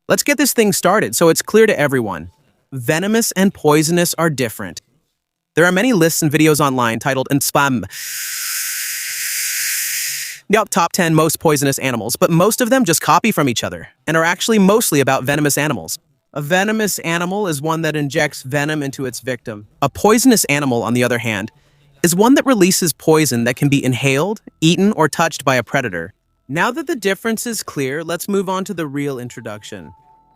Let's get this thing started so it's clear to everyone. Venomous and poisonous are different. There are many lists and videos online titled Spam. Top 10 most poisonous animals, but most of them just copy from each other and are actually mostly about venomous animals. A venomous animal is one that injects venom into its victim. A poisonous animal, on the other hand, is one that releases poison that can be inhaled, eaten, or touched by a predator. Now that the difference is clear, let's move on to the real introduction.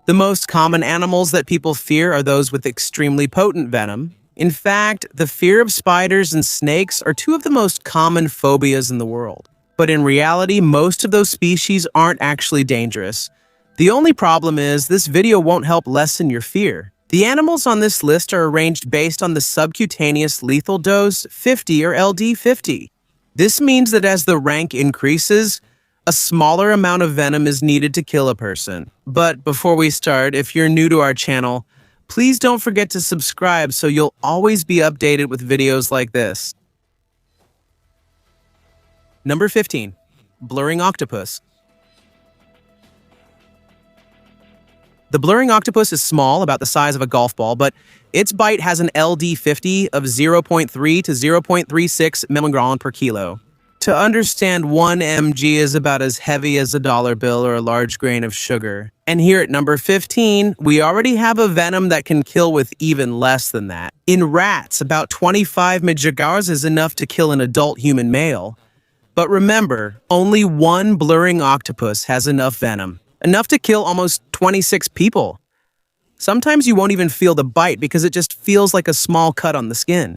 The most common animals that people fear are those with extremely potent venom. In fact, the fear of spiders and snakes are two of the most common phobias in the world. But in reality, most of those species aren't actually dangerous. The only problem is this video won't help lessen your fear. The animals on this list are arranged based on the subcutaneous lethal dose 50 or LD50. This means that as the rank increases, a smaller amount of venom is needed to kill a person. But before we start, if you're new to our channel, please don't forget to subscribe so you'll always be updated with videos like this. Number 15. Blurring Octopus. The blurring octopus is small, about the size of a golf ball, but its bite has an LD50 of 0.3 to 0.36 milligrams per kilo. To understand, 1 mg is about as heavy as a dollar bill or a large grain of sugar. And here at number 15, we already have a venom that can kill with even less than that. In rats, about 25 mg is enough to kill an adult human male. But remember, only one blurring octopus has enough venom, enough to kill almost 26 people. Sometimes you won't even feel the bite because it just feels like a small cut on the skin.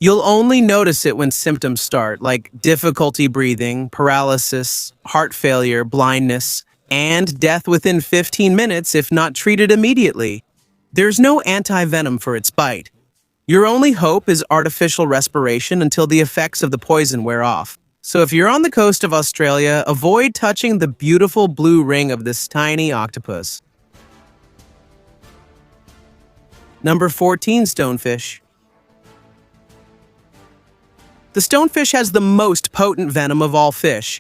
You'll only notice it when symptoms start, like difficulty breathing, paralysis, heart failure, blindness, and death within 15 minutes if not treated immediately. There's no anti-venom for its bite. Your only hope is artificial respiration until the effects of the poison wear off. So if you're on the coast of Australia, avoid touching the beautiful blue ring of this tiny octopus. Number 14. Stonefish. The stonefish has the most potent venom of all fish.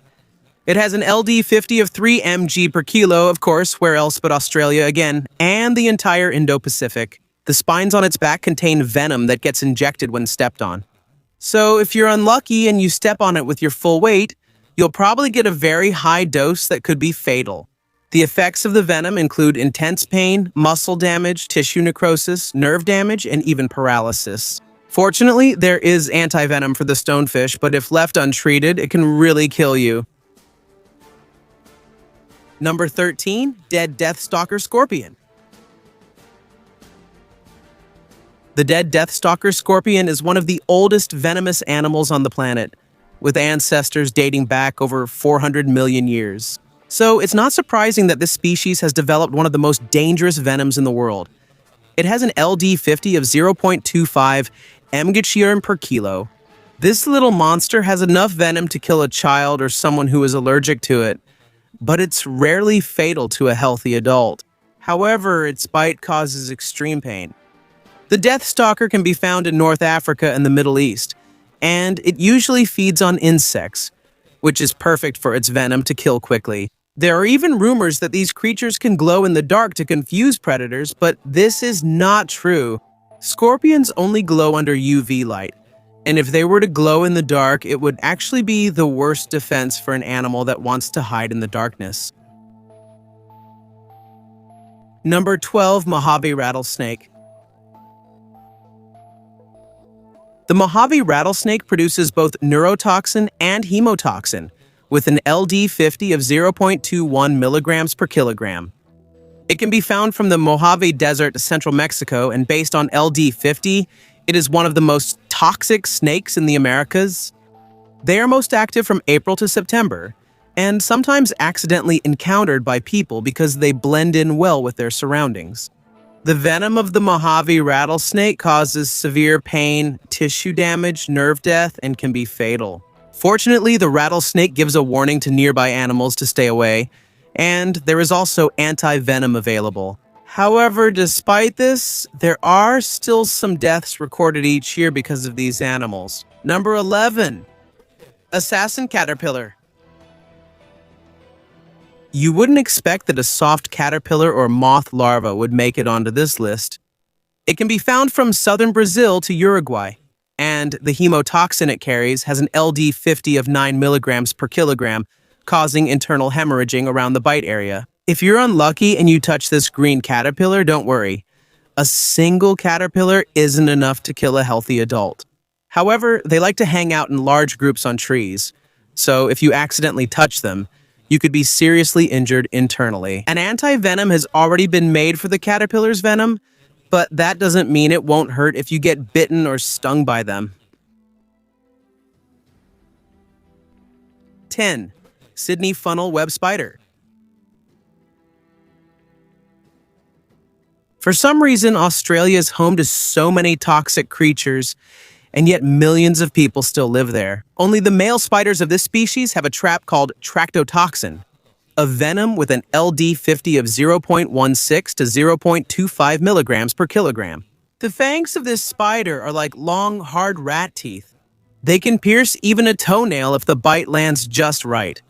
It has an LD50 of 3 mg per kilo, of course, where else but Australia again, and the entire Indo-Pacific. The spines on its back contain venom that gets injected when stepped on. So if you're unlucky and you step on it with your full weight, you'll probably get a very high dose that could be fatal. The effects of the venom include intense pain, muscle damage, tissue necrosis, nerve damage, and even paralysis. Fortunately, there is anti-venom for the stonefish, but if left untreated, it can really kill you. Number 13. Dead Deathstalker Scorpion. The dead Deathstalker scorpion is one of the oldest venomous animals on the planet, with ancestors dating back over 400 million years. So it's not surprising that this species has developed one of the most dangerous venoms in the world. It has an LD50 of 0.25 mg per kilo. This little monster has enough venom to kill a child or someone who is allergic to it, but it's rarely fatal to a healthy adult. However, its bite causes extreme pain. The Deathstalker can be found in North Africa and the Middle East, and it usually feeds on insects, which is perfect for its venom to kill quickly. There are even rumors that these creatures can glow in the dark to confuse predators, but this is not true. Scorpions only glow under UV light, and if they were to glow in the dark, it would actually be the worst defense for an animal that wants to hide in the darkness. Number 12. Mojave Rattlesnake. The Mojave rattlesnake produces both neurotoxin and hemotoxin, with an LD50 of 0.21 milligrams per kilogram. It can be found from the Mojave Desert, central Mexico, and based on LD50, it is one of the most toxic snakes in the Americas. They are most active from April to September, and sometimes accidentally encountered by people because they blend in well with their surroundings. The venom of the Mojave rattlesnake causes severe pain, tissue damage, nerve death, and can be fatal. Fortunately, the rattlesnake gives a warning to nearby animals to stay away, and there is also anti-venom available. However, despite this, there are still some deaths recorded each year because of these animals. Number 11. Assassin Caterpillar. You wouldn't expect that a soft caterpillar or moth larva would make it onto this list. It can be found from southern Brazil to Uruguay, and the hemotoxin it carries has an LD50 of 9 milligrams per kilogram, causing internal hemorrhaging around the bite area. If you're unlucky and you touch this green caterpillar, don't worry. A single caterpillar isn't enough to kill a healthy adult. However, they like to hang out in large groups on trees, so if you accidentally touch them, you could be seriously injured internally. An anti-venom has already been made for the caterpillar's venom, but that doesn't mean it won't hurt if you get bitten or stung by them. 10. Sydney funnel web spider. For some reason, Australia is home to so many toxic creatures, and yet millions of people still live there. Only the male spiders of this species have a trap called tractotoxin, a venom with an LD50 of 0.16 to 0.25 milligrams per kilogram. The fangs of this spider are like long, hard rat teeth. They can pierce even a toenail if the bite lands just right.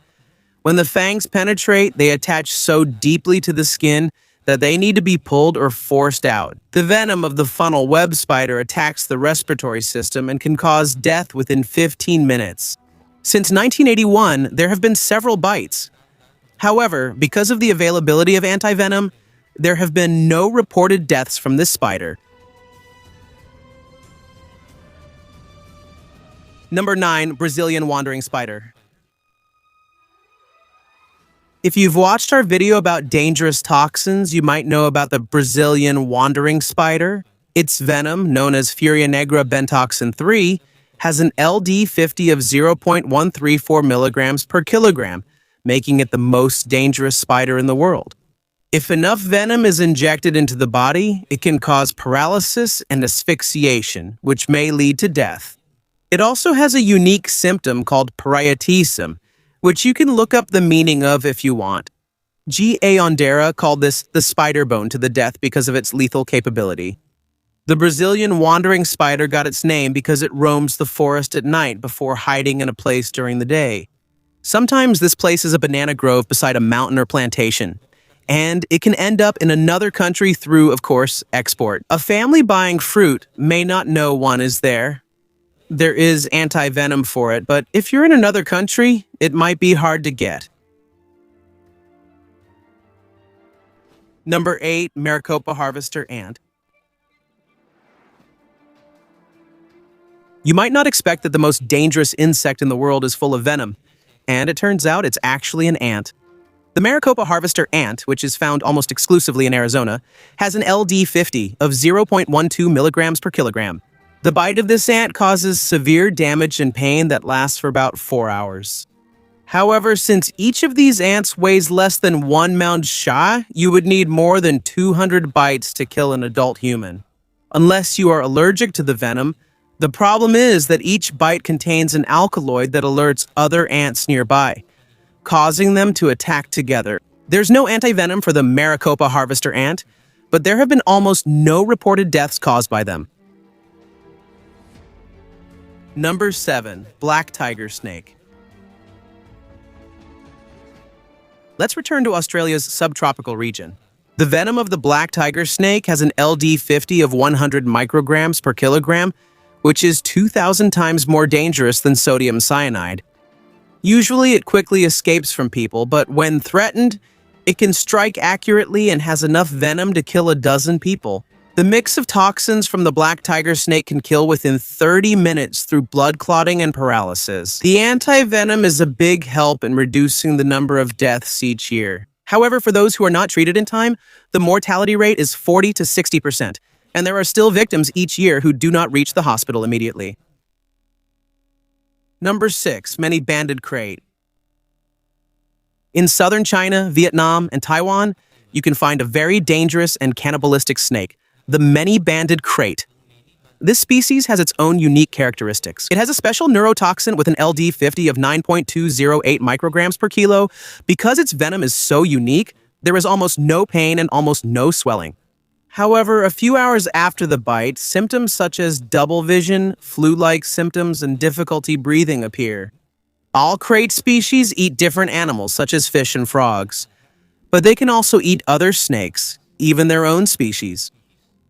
When the fangs penetrate, they attach so deeply to the skin that they need to be pulled or forced out. The venom of the funnel web spider attacks the respiratory system and can cause death within 15 minutes. Since 1981, there have been several bites. However, because of the availability of antivenom, there have been no reported deaths from this spider. Number 9. Brazilian wandering spider. If you've watched our video about dangerous toxins, you might know about the Brazilian wandering spider. Its venom, known as Furia negra bentoxin 3, has an LD50 of 0.134 milligrams per kilogram, making it the most dangerous spider in the world. If enough venom is injected into the body, it can cause paralysis and asphyxiation, which may lead to death. It also has a unique symptom called parietism, which you can look up the meaning of if you want. G.A. Ondera called this the spider bone to the death because of its lethal capability. The Brazilian wandering spider got its name because it roams the forest at night before hiding in a place during the day. Sometimes this place is a banana grove beside a mountain or plantation, and it can end up in another country through, of course, export. A family buying fruit may not know one is there. There is anti-venom for it, but if you're in another country, it might be hard to get. Number 8. Maricopa harvester ant. You might not expect that the most dangerous insect in the world is full of venom, and it turns out it's actually an ant. The Maricopa harvester ant, which is found almost exclusively in Arizona, has an LD50 of 0.12 milligrams per kilogram. The bite of this ant causes severe damage and pain that lasts for about 4 hours. However, since each of these ants weighs less than 1 pound sha, you would need more than 200 bites to kill an adult human. Unless you are allergic to the venom, the problem is that each bite contains an alkaloid that alerts other ants nearby, causing them to attack together. There's no antivenom for the Maricopa harvester ant, but there have been almost no reported deaths caused by them. Number 7. Black tiger snake. Let's return to Australia's subtropical region. The venom of the black tiger snake has an LD50 of 100 micrograms per kilogram, which is 2,000 times more dangerous than sodium cyanide. Usually it quickly escapes from people, but when threatened, it can strike accurately and has enough venom to kill a dozen people. The mix of toxins from the black tiger snake can kill within 30 minutes through blood clotting and paralysis. The anti-venom is a big help in reducing the number of deaths each year. However, for those who are not treated in time, the mortality rate is 40 to 60%, and there are still victims each year who do not reach the hospital immediately. Number 6. Many banded krait. In southern China, Vietnam, and Taiwan, you can find a very dangerous and cannibalistic snake, the many-banded krait. This species has its own unique characteristics. It has a special neurotoxin with an LD50 of 9.208 micrograms per kilo. Because its venom is so unique, there is almost no pain and almost no swelling. However, a few hours after the bite, symptoms such as double vision, flu-like symptoms, and difficulty breathing appear. All crate species eat different animals, such as fish and frogs, but they can also eat other snakes, even their own species.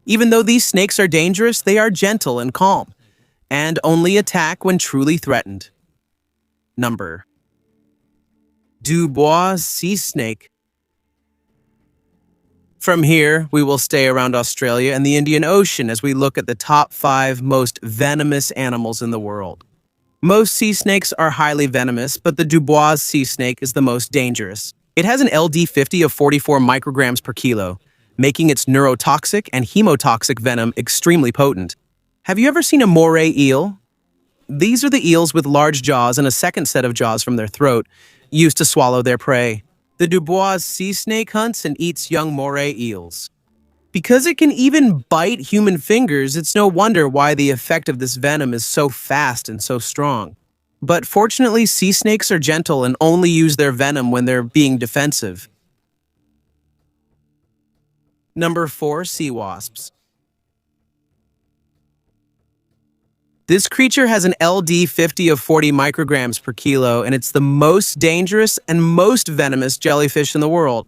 Even though these snakes are dangerous, they are gentle and calm, and only attack when truly threatened. Number Dubois sea snake. From here, we will stay around Australia and the Indian Ocean as we look at the top 5 most venomous animals in the world. Most sea snakes are highly venomous, but the Dubois sea snake is the most dangerous. It has an LD50 of 44 micrograms per kilo, making its neurotoxic and hemotoxic venom extremely potent. Have you ever seen a moray eel? These are the eels with large jaws and a second set of jaws from their throat, used to swallow their prey. The Dubois sea snake hunts and eats young moray eels. Because it can even bite human fingers, it's no wonder why the effect of this venom is so fast and so strong. But fortunately, sea snakes are gentle and only use their venom when they're being defensive. Number 4. Sea wasps. This creature has an LD50 of 40 micrograms per kilo, and it's the most dangerous and most venomous jellyfish in the world.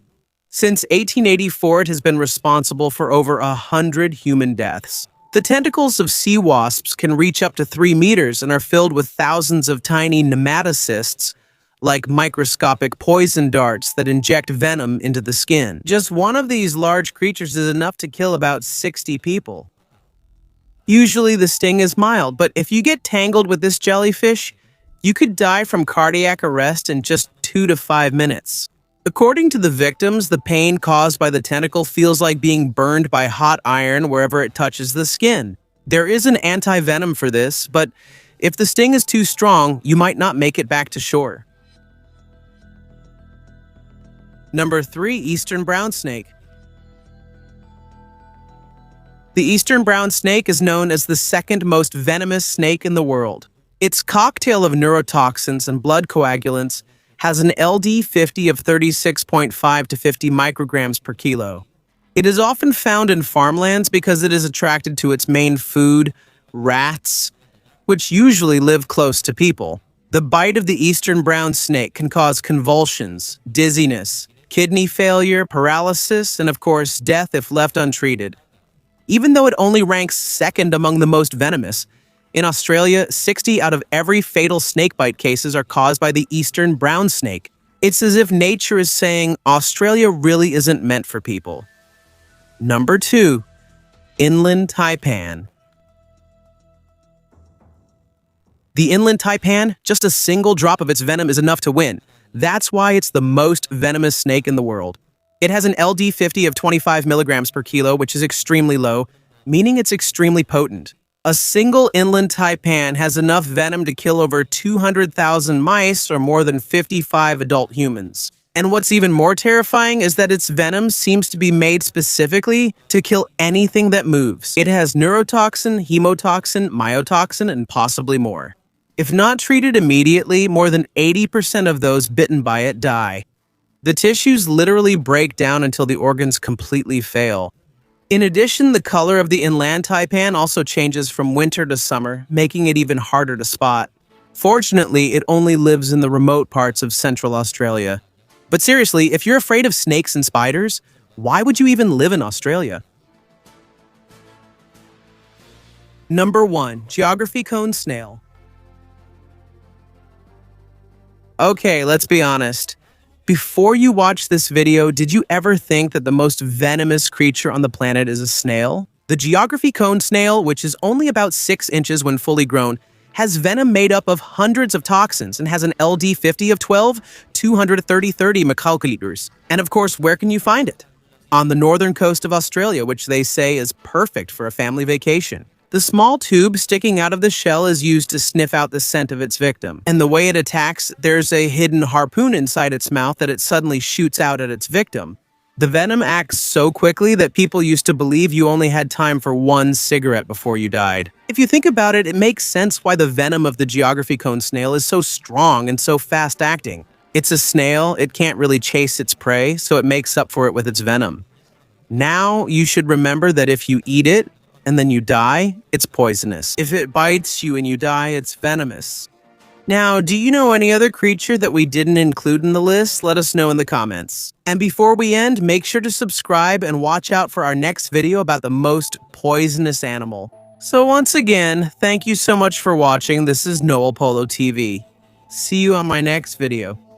Since 1884, it has been responsible for over 100 human deaths. The tentacles of sea wasps can reach up to 3 meters and are filled with thousands of tiny nematocysts, like microscopic poison darts that inject venom into the skin. Just one of these large creatures is enough to kill about 60 people. Usually the sting is mild, but if you get tangled with this jellyfish, you could die from cardiac arrest in just 2 to 5 minutes. According to the victims, the pain caused by the tentacle feels like being burned by hot iron wherever it touches the skin. There is an anti-venom for this, but if the sting is too strong, you might not make it back to shore. Number 3. Eastern brown snake. The eastern brown snake is known as the second most venomous snake in the world. Its cocktail of neurotoxins and blood coagulants has an LD50 of 36.5 to 50 micrograms per kilo. It is often found in farmlands because it is attracted to its main food, rats, which usually live close to people. The bite of the eastern brown snake can cause convulsions, dizziness, kidney failure, paralysis, and of course, death if left untreated. Even though it only ranks second among the most venomous, in Australia, 60 out of every fatal snakebite cases are caused by the eastern brown snake. It's as if nature is saying, Australia really isn't meant for people. Number 2. Inland taipan. The inland taipan, just a single drop of its venom is enough to win. That's why it's the most venomous snake in the world. It has an LD50 of 25 milligrams per kilo, which is extremely low, meaning it's extremely potent. A single inland taipan has enough venom to kill over 200,000 mice or more than 55 adult humans. And what's even more terrifying is that its venom seems to be made specifically to kill anything that moves. It has neurotoxin, hemotoxin, myotoxin, and possibly more. If not treated immediately, more than 80% of those bitten by it die. The tissues literally break down until the organs completely fail. In addition, the color of the inland taipan also changes from winter to summer, making it even harder to spot. Fortunately, it only lives in the remote parts of Central Australia. But seriously, if you're afraid of snakes and spiders, why would you even live in Australia? Number 1. Geography cone snail. Okay, let's be honest. Before you watch this video, did you ever think that the most venomous creature on the planet is a snail? The geography cone snail, which is only about 6 inches when fully grown, has venom made up of hundreds of toxins and has an LD50 of 230 microliters. And of course, where can you find it? On the northern coast of Australia, which they say is perfect for a family vacation. The small tube sticking out of the shell is used to sniff out the scent of its victim. And the way it attacks, there's a hidden harpoon inside its mouth that it suddenly shoots out at its victim. The venom acts so quickly that people used to believe you only had time for 1 cigarette before you died. If you think about it, it makes sense why the venom of the geography cone snail is so strong and so fast-acting. It's a snail, it can't really chase its prey, so it makes up for it with its venom. Now, you should remember that if you eat it, and then you die, it's poisonous. If it bites you and you die, it's venomous. Now, do you know any other creature that we didn't include in the list? Let us know in the comments. And before we end, make sure to subscribe and watch out for our next video about the most poisonous animal. So once again, thank you so much for watching. This is Noel Polo TV. See you on my next video.